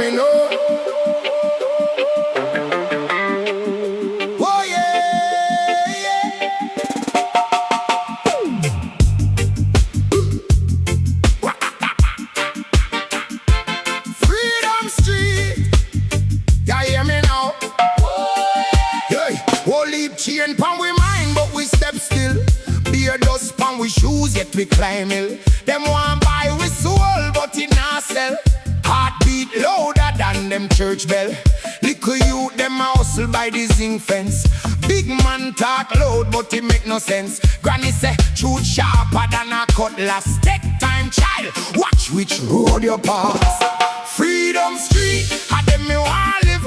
me know. Oh yeah, yeah. Freedom Street, you hear me now? Hey, whole heap chain pan we mind, but we step still. Beer dust pan we shoes, yet we climb hill. Them want buy we soul, but it not sell. Heartbeat louder than them church bell. Little youth, them a hustle by the zinc fence. Big man talk loud, but it make no sense. Granny say, truth sharper than a cutlass. Take time, child, watch which road you pass. Freedom Street, a them me want live.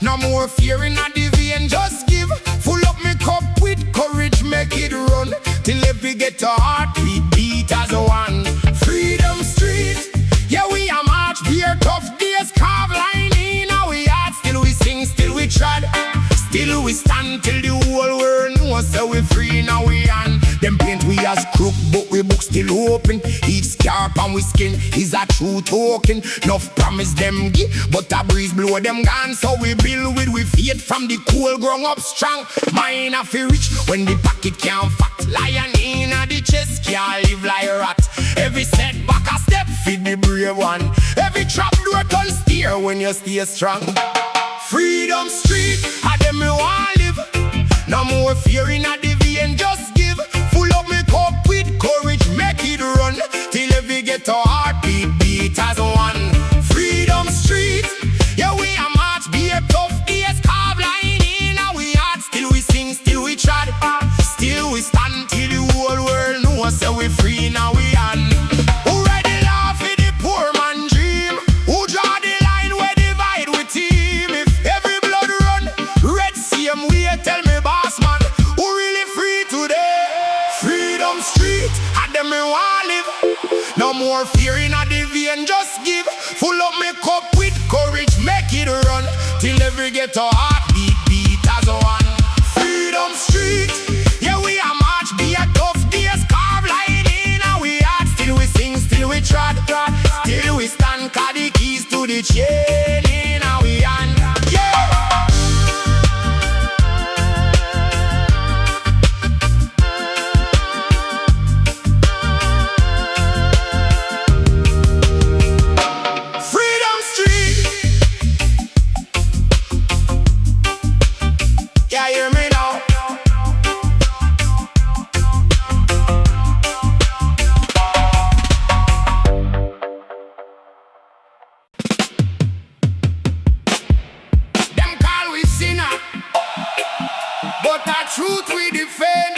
No more fear in a the vein, just give. Full up me cup with courage, make it run. Till every get a heartbeat, beat as one. Freedom Street, yeah we a march, beer tough days, carve line in our heart. Still we sing, still we trod, still we stand till the whole world knows so we free now we on. Them paint we as crook, but we book still open. Each scarp and we skin is a true token. Enough promise them give, but a breeze blow them gone. So we build with we faith from the cool grown up strong. Mine a fi rich when the pocket can't fat. Lion in a the chest can't live like a rat. Every setback a step feed the brave one. Every trap door turn steer when you stay strong. Freedom Street, a them me want live. No more fear in a the vein, just give. Full up me cup with courage, make it run. Till every get a heartbeat, beat as one. Freedom Street, yeah we a march, be a tough days, carve line in our heart. Still we sing, still we trod, still we stand till the whole world knows so we free now we on. Who ready laugh for the poor man dream? Who draw the line where divide we team? If every blood run, red same way, tell me boss man, who really free today? Freedom Street, I them me want live. No more fear in a the vein, just give. Full up me cup with courage, make it run. Till every get a heartbeat, beat as one. Freedom Street, yeah we a march, be a tough days, carve line in our heart. Still we sing, still we trod, still we stand, cause the keys to the chain in our hand. Yeah. Freedom Street, yeah, hear me now. Them call we sinner, but our truth we defend.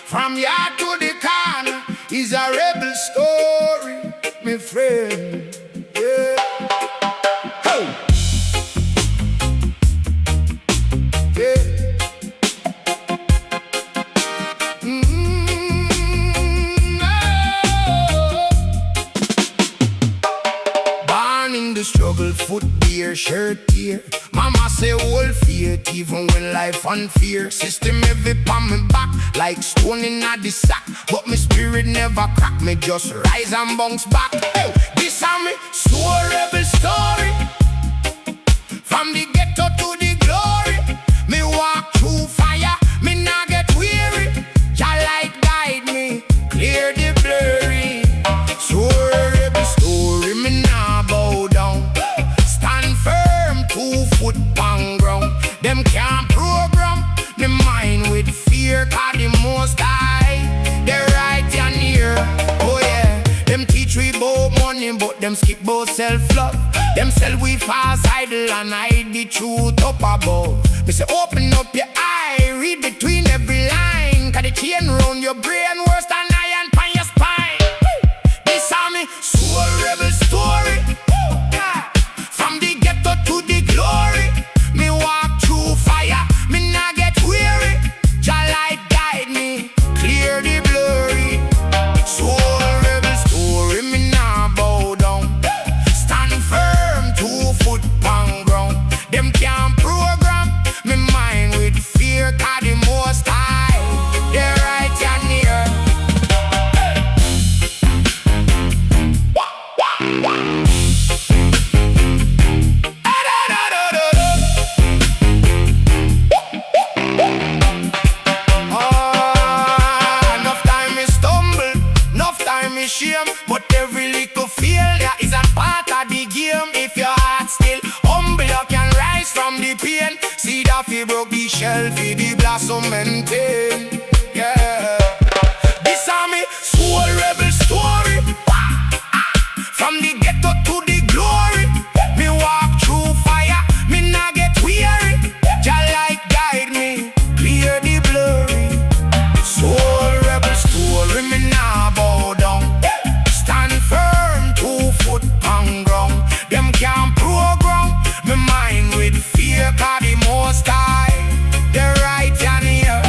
From yard to the corner is a rebel story, my friend. Yeah. Ho! Yeah. Born in the struggle, foot bare, shirt tear. Mama say hold faith even when life unfair. System heavy on me back like stone in a the sack, but my spirit never crack. Me just rise and bounce back. Hey, this a me soul rebel story. From the ghetto to the glory, me walk through fire, me nah get weary. Jah light guide me, clear the blurry. Soul rebel story, me nah bow down. Stand firm, 2 foot on ground. Them can't program me mind with fear, cause the most high, they right and near. Oh yeah, them teach we about money, but them skip about self-love. Them sell we fast idle and hide the truth up above. Me say open up your eye, read between every line, cause the chain round your brain worse than iron pan your spine. This a me soul rebel story. From the ghetto to the glory, me walk through fire, me nah get weary. Jah light guide me, clear the blurry. Soul rebel story, me nah bow down. Stand firm, 2 foot on ground. Them can't program me mind with fear, cause the most high, they right and near. for the blossom maintain. Yeah, this is me soul rebel story. From the ghetto to the glory, me walk through fire, me nah get weary. Jah light guide me, clear the blurry. Soul rebel story, me nah bow down. Stand firm, 2 foot on ground. Them can't program me mind with fear, 'cause the Most High, the right hand here.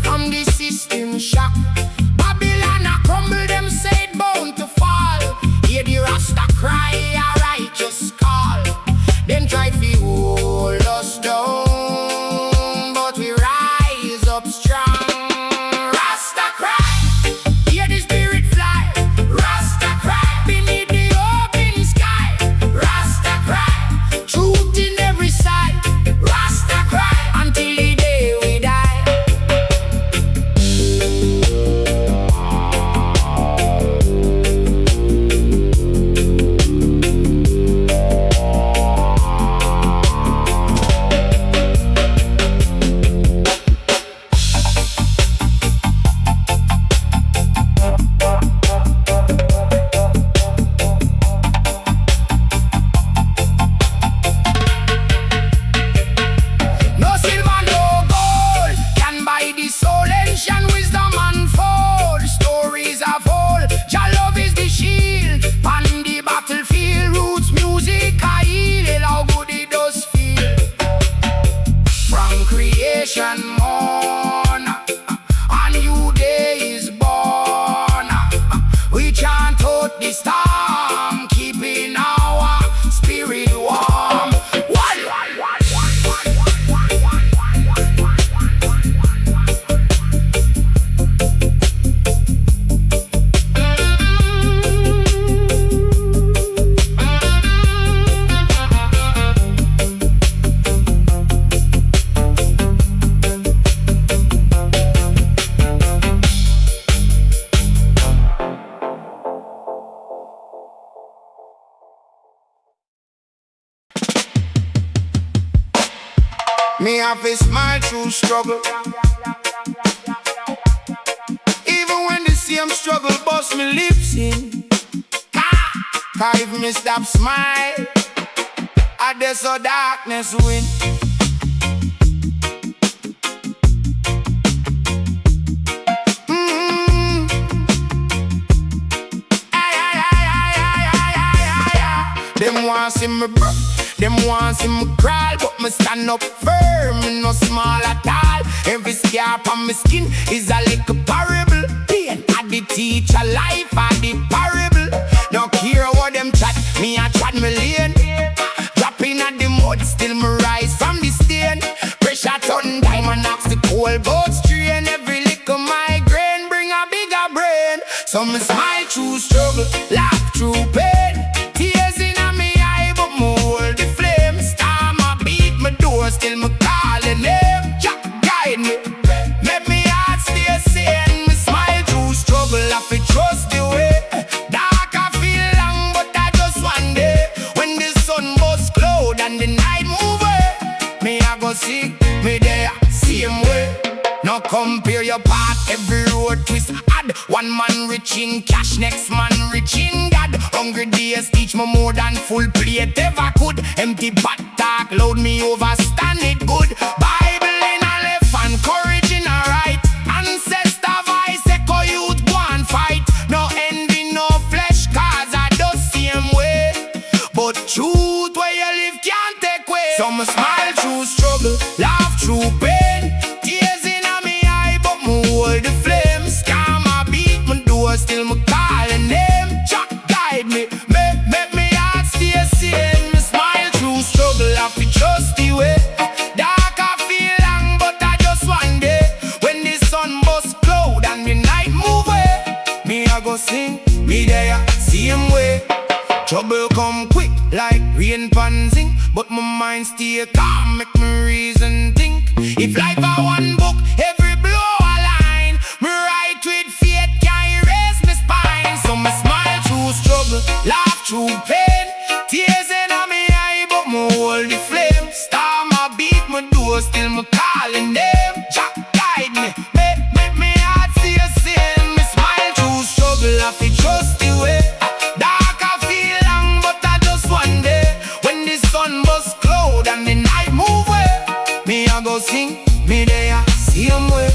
From the system shock, Babylon a crumble, them say it bound to fall. Hear the Rasta cry, a righteous call. Them try to hold us down, but we rise up strong. Rasta cry, hear the spirit fly. Rasta cry, beneath the open sky. Rasta cry, truth in every side. Rasta cry, until the day we die. Morn, a new day is born. We chant out the storm, keeping our spirit warm. Me have to smile through struggle, even when the same struggle bust me lips in. Cause if me stop smile, I there's so darkness win. Them want see me broke, them want see me crawl, but me stand up firm, no small at all. Every scar on my skin is a little parable. Pain at the teacher, life at the parable. Don't care what them chat, me a chat me lane. Dropping at the mud, still me rise from the stain. Pressure turn diamond knocks the cold boat strain. Every little migraine bring a bigger brain. So me smile through struggle, laugh through pain. Tears in me eye, but me hold the flame. Storm a beat my door, still me calling name. Jack guide me, make me heart stay sane. Me smile through struggle, I feel trust the way. Dark I feel long, but I just one day. When the sun bust cloud and the night move away, me I go seek me there, same way. Now compare your path, every road twist add. One man rich in cash, next man rich in God. Hungry days teach me more than full plate ever could. Empty pot talk, load me over, stand it good. Bible in a left and courage in a right. Ancestor voice, echo youth, go and fight. No envy, no flesh Some smile through struggle, laugh through pain. Tears in my eye, but me hold the flames. Karma beat my door, still me call a name. Jack guide me, make me heart stay sane. Me smile through struggle, I feel trust the way. Dark I feel long, but I just one day. When the sun bust cloud and the night move away, me I go sing, me there, same way. Trouble come quick like rain pan zing, but my mind stay calm, make me reason think. If life a one book, every blow a line, me write with faith, can't erase my spine. So me smile through struggle, laugh through pain. Tears in my eye, but me hold the flame. Storm a beat my door, still me calling them. Jack guide me, make me heart stay sane. Me smile through struggle, I feel trust the way. Dark I feel long, but I just one day. When the sun bust cloud and the night move away, me I go sing, me there, same way.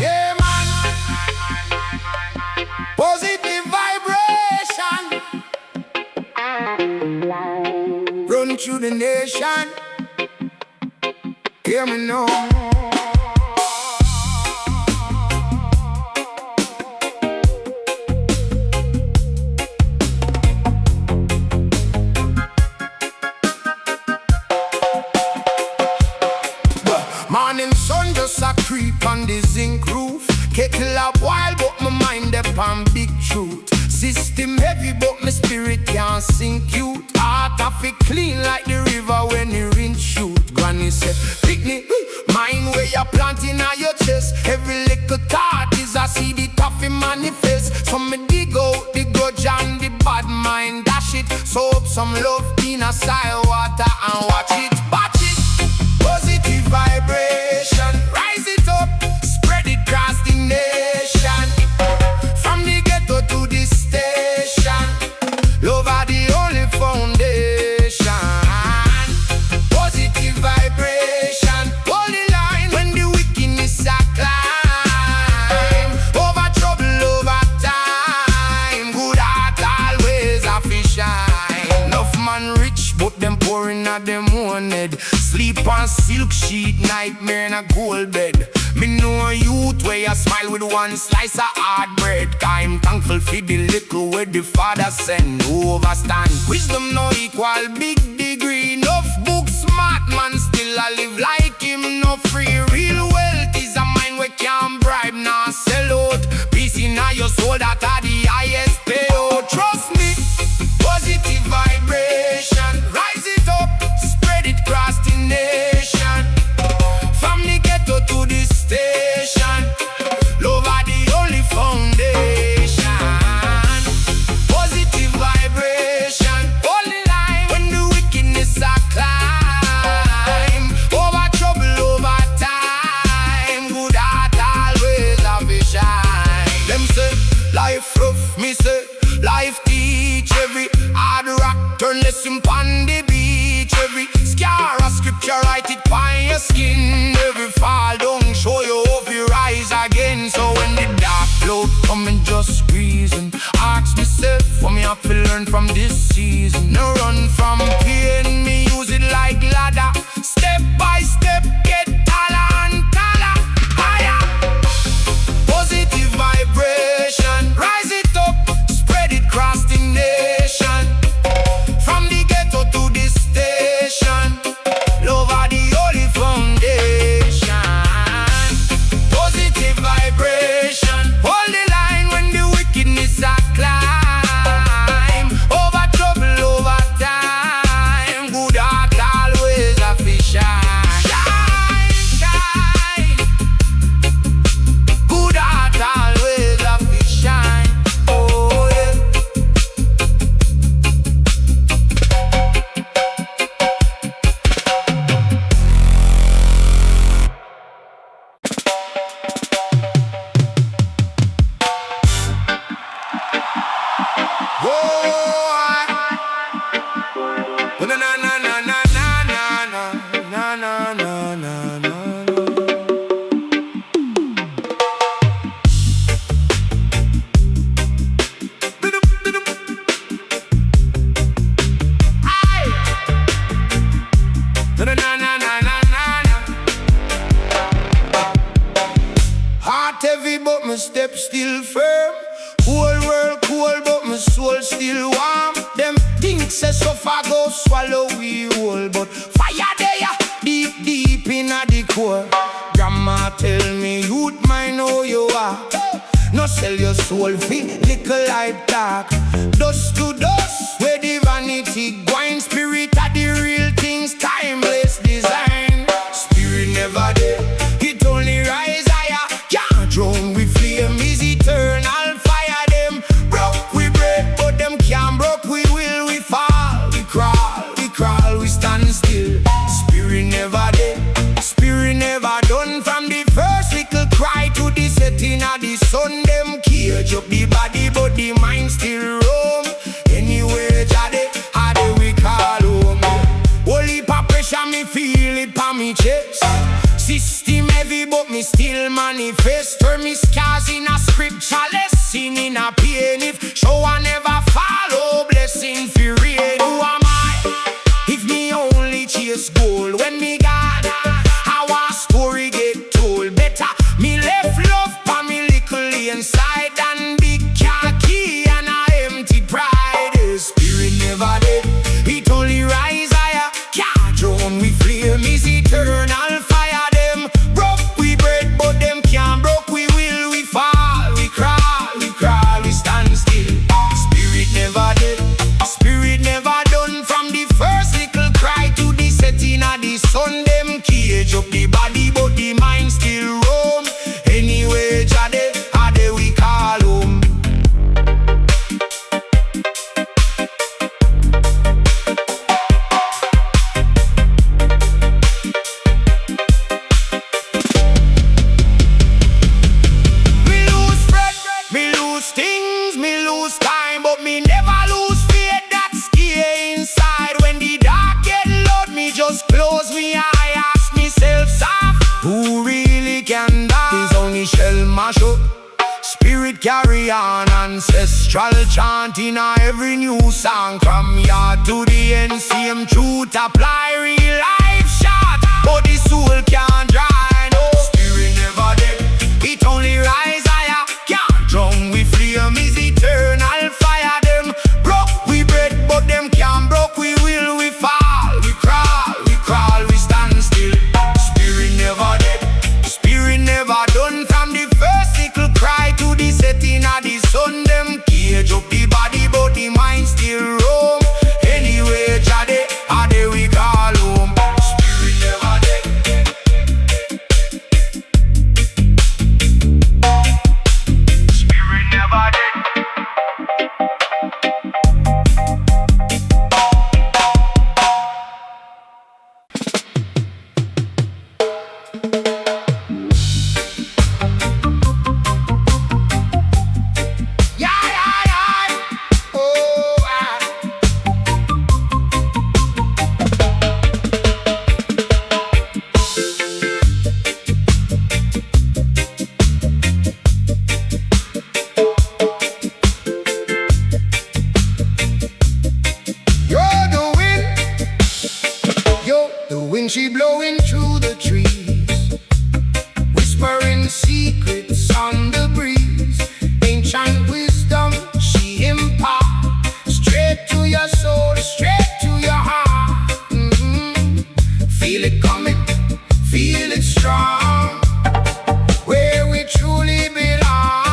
Yeah, man. Positive vibration run through the nation. Hear me now. Morning sun just a creep on the zinc roof. Kettle up wild, but my mind upon big truth. System heavy, but my spirit can't sink you. Heart of it clean like the river when the rain shoot. Granny said, picnic, mind where you're planting on your chest. Every little thought is a seed it off in manifest. So me dig out the grudge and the bad mind, dash it. Soak some love in a side water and watch it, batch it. Positive vibration, rise it up, spread it across the nation. From the ghetto to the station, love are the only foundation. Positive vibration, hold the line when the wickedness a climb. Over trouble, over time, good heart always a fish shine. Enough man rich, but them pouring at them own head. Sleep on silk sheet, nightmare in a gold bed. Me know a youth where you smile with one slice of hard bread. I'm thankful for the little where the father send. Overstand, wisdom no equal big degree. Enough book smart man still a live like him. No free, real wealth is a mind we can't bribe, nah sell out. Peace in your soul, that are the highest payout. Trust me, positive vibration, rise it up, spread it across the nation. From the ghetto to the station, love are the only foundation. Positive vibration, hold the line when the wickedness a climb. Over trouble, over time, good heart always have a shine. Them say life rough, me say life teach. Every hard rock turn lesson pon the beach. Every scar a scripture write it pon your skin. Every fall down show you hope you rise again. So when the dark cloud come and just reason, ask myself what me have to learn from this season. No run from pain, me use it like ladder. Step by step, get taller and taller, higher. Positive vibration, rise it up, spread it across the nation. From the ghetto to the station, love are the only foundation. Positive vibration, hold the line when the wickedness a climb. Over trouble, over time, still warm. Them think say so far go swallow we whole, but fire there deep, deep in the core. Grandma tell me youth mind know you are. No sell your soul for little hype talk. Dust to dust, where the vanity going. Spirit are the real things, timeless design. Spirit never dead, it only rise higher. Can't drown with flame, is eternal fire. Them broke we break, but them can't broke we will. We fall, we crawl, we stand still. Spirit never dead, spirit never done. From the first little cry to the setting of the sun. Them cage up the body, but the mind still roam. Anyway, jade, how do we call home? Holy pa pressure, me feel it pa me chest. System heavy, but me still manifest. Turn me scars in a scripture lesson, in a pain. If show I never follow, blessing for rain. Who am I? If me only chase gold, when me God, how a story get told. Better me left love pa me little inside than big khaki and a empty pride. The spirit never dead, it only rise higher. Can't drown we flame, is eternal fire. Them broke we bread, but them can't broke we will. We fall, we crawl, we stand still. Spirit never dead, spirit never done. From the first little cry to the setting of the sun. Them cage up the body, but the mind still roam. Anyway, jade, how do we call home? Me lose breath, me lose things, me lose time, but me never lose faith. That's key inside. When the dark get loud, me just close me eye, ask myself soft, who really can die? It's only shell mash up, spirit carry on. Ancestral chanting in every new song. From yard to the end, same truth apply. Real life shot, but the soul can't dry. No, spirit never dead, it only rise higher. Can't drown we flame, is eternal fire. Them broke we bread, but them can't broke we will. We fall, we crawl, we stand still. Spirit never dead, spirit never done. From the first little cry to the setting of the sun. Them cage up the body, but the mind still roam. Anyway, jade, how do we call home? Spirit never dead. Spirit never dead. She blowing through the trees, whispering secrets on the breeze. Ancient wisdom she impart, straight to your soul, straight to your heart. Feel it coming, feel it strong, where we truly belong.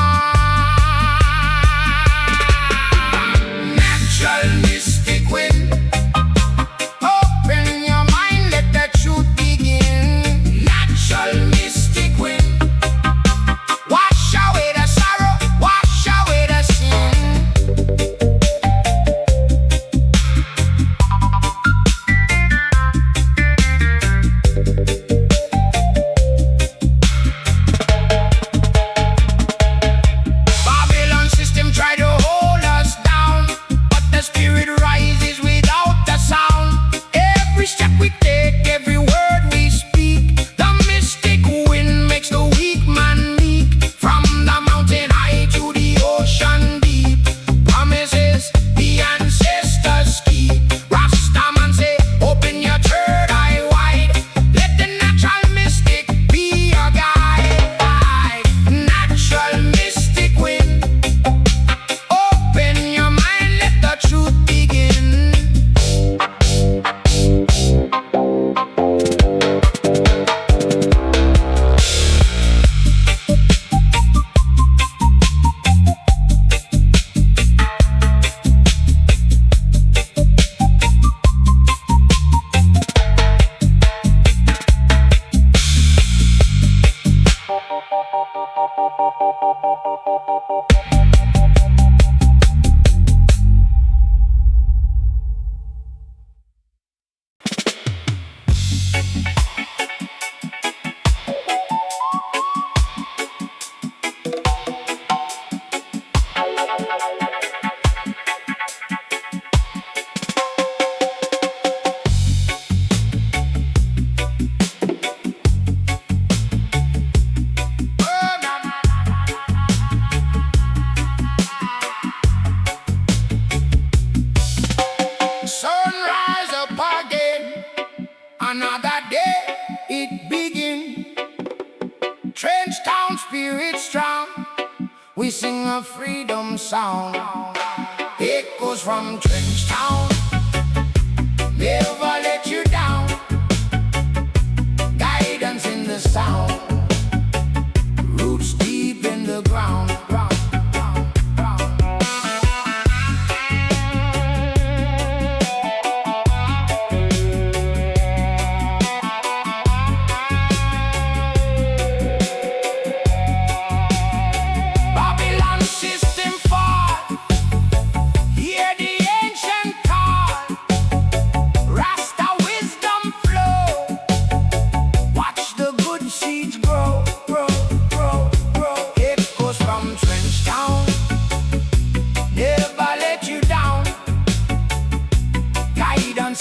Natural mystic wind, open your mind, let the truth begin. sing a freedom song. Echoes from Trench Town, never let you down. Guidance in the sound, roots deep in the ground.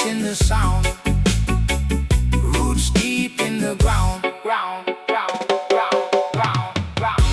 In the sound, roots deep in the ground, ground, ground, ground, ground, ground,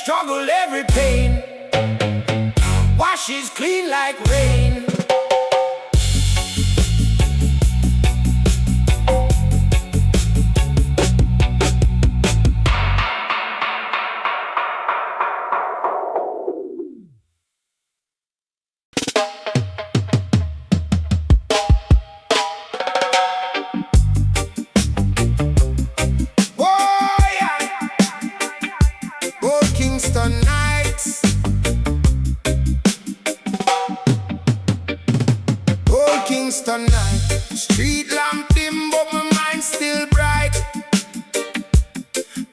struggle, every pain washes clean like rain. Nights, old Kingston night. Street lamp dim, but my mind still bright.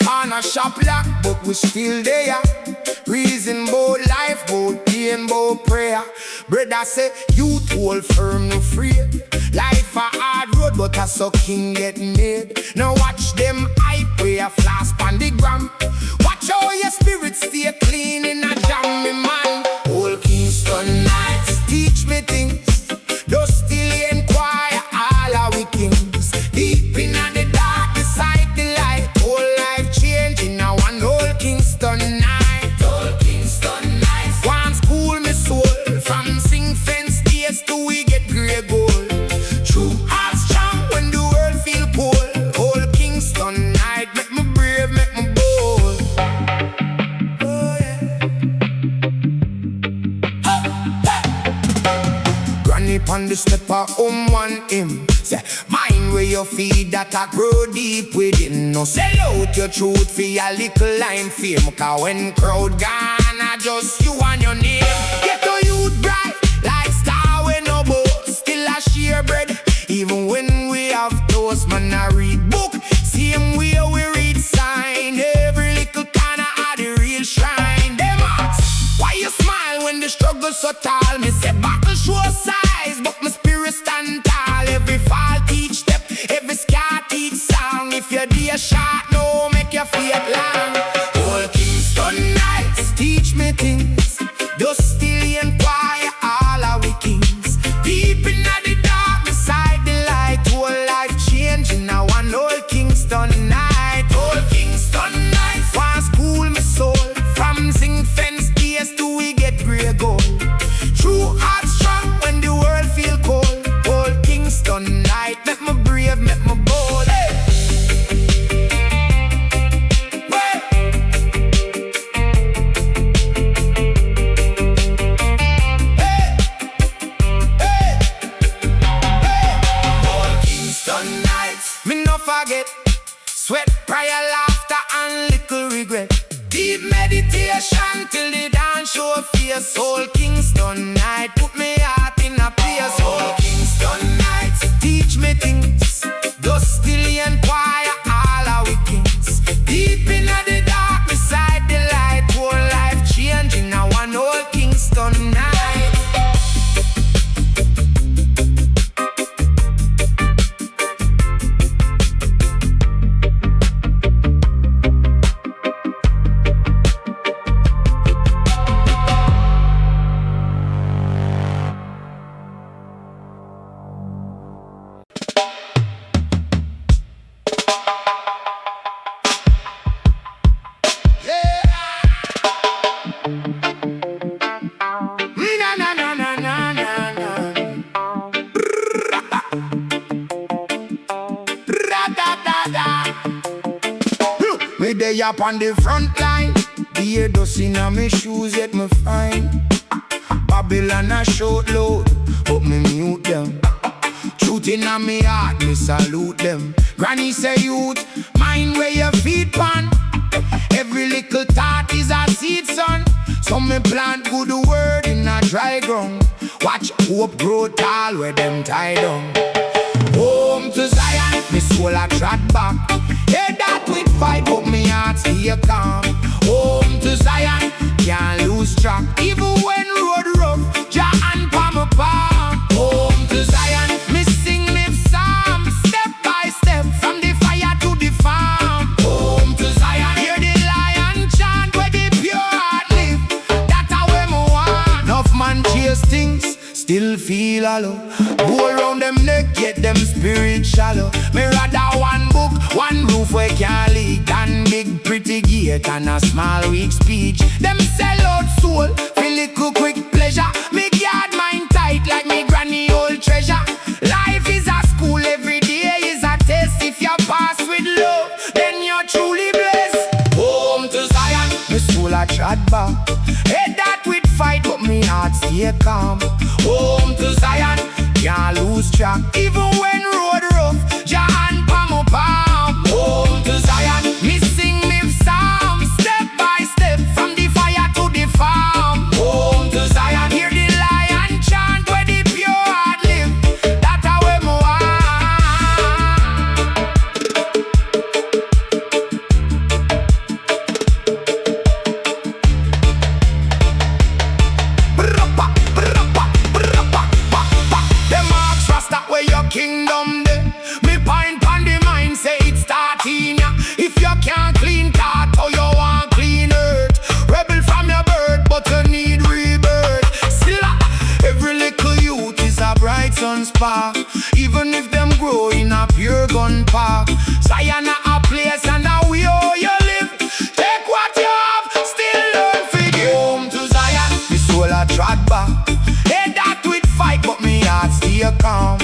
On a shop lock, but we still there. Reason bout life, bout pain, bout prayer. Brother say, youth hold firm, no afraid. Life a hard road, but a sucking get made. Now watch them hype, way a flash on the gram. Watch how your spirit stay clean in a jam, me man. Old Kingston nights teach me things. Dusty and quiet, all our we kings. Deep in the dark, beside the light. Whole life changing now, one old Kingston night. Old Kingston nights. One school me soul, from sing fence days to we get grey gold. True heart strong when the world feel cold. Old Kingston night, make me brave, make me bold. Oh yeah. Granny pon the stepper, one him. Say, mind where you feed that a grow deep within. No sell out your truth for your little line fame. Cause when crowd gone, I just you and your name. Get to youth bright, like star when no boast. Still a share bread, even when we have toast. Man, I read book, same way we read sign. Every little corner of the real shrine. Them ask, why you smile when the struggle so tall? Me say battle show size, but my spirit stand tall. Every fall teach step, every scar teach song. If you're dear shot, no make your feet long. Old Kingston nights teach me things. Dusty and quiet, all our we kings. Deep in the dark, beside the light. Whole life changing now, one old Kingston night. Old Kingston nights. One school me soul, from sing fence days to we get grey gold. True heart strong when the world feel cold. Old Kingston night, make me brave, make me bold. Hey. Well. Hey. Hey. Hey. Old Kingston nights, me no forget. Sweat, prayer, laughter and little regret. Deep meditation till the dance show face. Old Kingston night, put me heart in a place. Old Kingston nights teach me things. Dusty and quiet, all our we kings. Deep in the dark, beside the light. Whole life changing now, one old Kingston night. way up on the front line. Beer dust in my shoes, yet me fine. Babylon a shout loud, but me mute them. Truth in me heart, me salute them. Granny say youth, mind where your feet pan. Every little thought is a seed, son. So me plant good word in a dry ground. Watch hope grow tall where them tie down. Home to Zion, me soul a trot back. Hear that with fight, but me heart stay calm. Home to Zion, can't lose track. Even when road rough, Jah and palm a palm. Home to Zion, me sing live psalm. Step by step, from the fire to the farm. Home to Zion, hear the lion chant where the pure heart live. That's how we me want. Enough man chase things, still feel hollow. Go around them neck, get them spirit shallow. Me rather one book, one roof where can't leak, than big pretty gate and a small weak speech. Them sell out soul, feel little quick pleasure. Me guard mine tight like me granny old treasure. Life is a school, every day is a test. If you pass with love, then you're truly blessed. Home to Zion, me soul a trot back. Head that with fight, but me heart stay calm. Home to Zion, can't lose track. Even when road rough, Jah and palm a palm. Home to Zion, me sing me psalm. Step by step, from the fire to the farm. Home to Zion, hear the lion chant where the pure heart live. That's how we me kingdom de. Me pint on the mind, say it's starting ya. If you can't clean thought, or you want clean earth. Rebel from your birth, but you need rebirth. Still, every little youth is a bright sun spark. Even if them grow in a pure gun park. Zion a place and a way how you live. Take what you have, still learn for give. Home to Zion, me soul a trot back. Head that with fight, but me heart stay calm.